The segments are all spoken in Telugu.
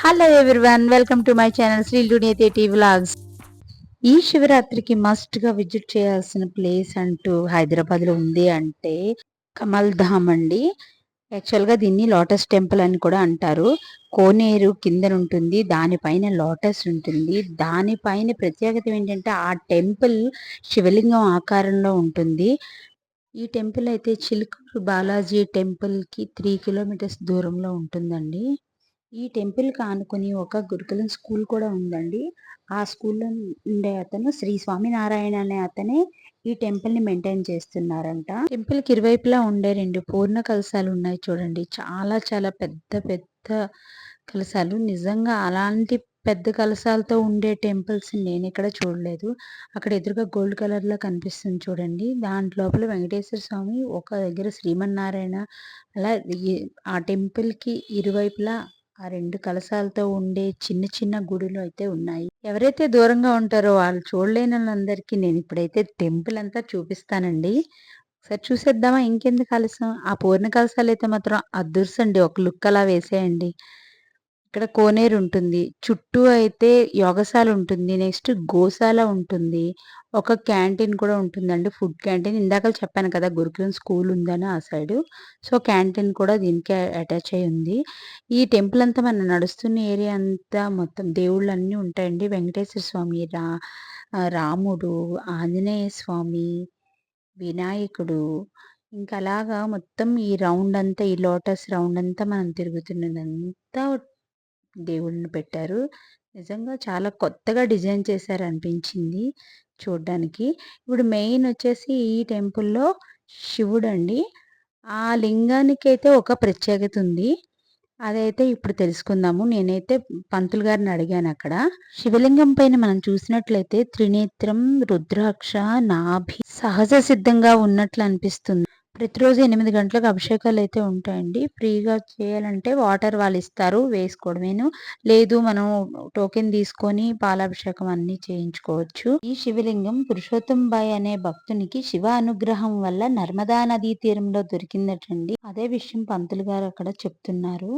Hello everyone, welcome to my channel Sri T vlogs. ఈ శివరాత్రికి మస్ట్ గా విజిట్ చేయాల్సిన ప్లేస్ అంటూ హైదరాబాద్ లో ఉంది అంటే కమల్ ధామ్ అండి. యాక్చువల్ గా దీన్ని లోటస్ టెంపుల్ అని కూడా అంటారు. కోనేరు కింద ఉంటుంది, దానిపైన లోటస్ ఉంటుంది. దానిపైన ప్రత్యేకత ఏంటంటే ఆ టెంపుల్ శివలింగం ఆకారంలో ఉంటుంది. ఈ టెంపుల్ అయితే చిలుకూరు బాలాజీ టెంపుల్ కి 3 కిలోమీటర్స్ దూరంలో ఉంటుందండి. ఈ టెంపుల్‌కి ఆనుకొని ఒక గురుకులం స్కూల్ కూడా ఉందండి. ఆ స్కూల్‌లో ఉండే అతను శ్రీ స్వామినారాయణ అనే అతనే ఈ టెంపుల్‌ని మెయింటైన్ చేస్తున్నారంట. టెంపుల్‌కి ఇరువైపులా ఉండే 2 పూర్ణ కలశాలు ఉన్నాయి చూడండి. చాలా చాలా పెద్ద పెద్ద కలశాలు. నిజంగా అలాంటి పెద్ద కలశాలతో ఉండే టెంపుల్స్ నేనెక్కడ చూడలేదు. అక్కడ ఎదురుగా గోల్డ్ కలర్‌లో కనిపిస్తుంది చూడండి. దాంట్లోపల వెంకటేశ్వర స్వామి, ఒక దగ్గర శ్రీమన్నారాయణ, అలా ఆ టెంపుల్‌కి ఇరువైపులా ఆ 2 కలశాలతో ఉండే చిన్న చిన్న గుడులు అయితే ఉన్నాయి. ఎవరైతే దూరంగా ఉంటారో వాళ్ళు చూడలేనోళ్ళందరికీ నేనిప్పుడైతే టెంపుల్ అంతా చూపిస్తానండి. ఒకసారి చూసేద్దామా? ఇంకెందుకు ఆలస్యం. ఆ పూర్ణ కలశాలైతే మాత్రం అదుర్సండి. ఒక లుక్ అలా వేసేయండి. ఇక్కడ కోనేరు ఉంటుంది. చుట్టూ అయితే యోగశాల ఉంటుంది. నెక్స్ట్ గోశాల ఉంటుంది. ఒక క్యాంటీన్ కూడా ఉంటుందండి. Food canteen. ఇందాకల చెప్పాను కదా! గురుకులం స్కూల్ ఉందని ఆ సైడు. సో, క్యాంటీన్ కూడా దీనికే అటాచ్ అయ్యి ఉంది. ఈ టెంపుల్ అంతా మనం నడుస్తున్న ఏరియా అంతా మొత్తం దేవుళ్ళన్నీ ఉంటాయండి. వెంకటేశ్వర స్వామి, రాముడు, ఆంజనేయ స్వామి, వినాయకుడు, ఇంకా అలాగా మొత్తం ఈ రౌండ్ అంతా, ఈ లోటస్ రౌండ్ అంతా మనం తిరుగుతున్నదంతా దేవుళ్ళని పెట్టారు. నిజంగా చాలా కొత్తగా డిజైన్ చేశారనిపించింది చూడ్డానికి. ఇప్పుడు మెయిన్ వచ్చేసి ఈ టెంపుల్‌లో శివుడండి. ఆ లింగానికైతే ఒక ప్రత్యేకత ఉంది. అదైతే ఇప్పుడు తెలుసుకుందాము. నేనైతే పంతులు గారిని అడిగానక్కడ. శివలింగం పైన మనం చూసినట్లయితే త్రినేత్రం, రుద్రాక్ష, నాభి సహజ సిద్ధంగా ఉన్నట్లు అనిపిస్తుంది. ప్రతిరోజు 8 గంటలకు అభిషేకాలైతే ఉంటాయండి. ఫ్రీగా చేయాలంటే వాటర్ వాళ్ళిస్తారు, వేసుకోవడమేను. లేదు మనం టోకెన్ తీసుకొని పాలాభిషేకం అన్నీ చేయించుకోవచ్చు. ఈ శివలింగం పురుషోత్తం బాయ్ అనే భక్తునికి శివ అనుగ్రహం వల్ల నర్మదా నదీ తీరంలో దొరికిందటండి. అదే విషయం పంతులు గారు అక్కడ చెప్తున్నారు.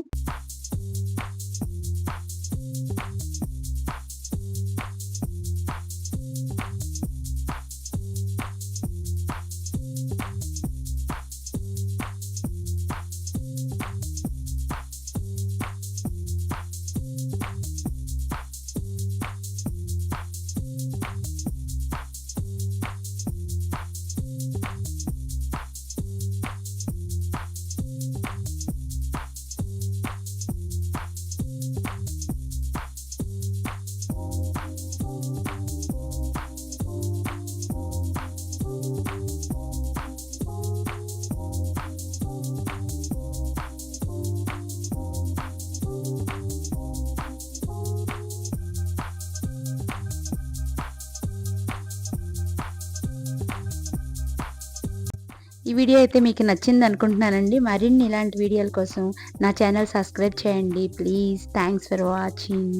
ఈ వీడియో అయితే మీకు నచ్చింది అనుకుంటున్నానండి. మరిన్ని ఇలాంటి వీడియోల కోసం నా ఛానల్ సబ్స్క్రైబ్ చేయండి ప్లీజ్. Thanks for watching.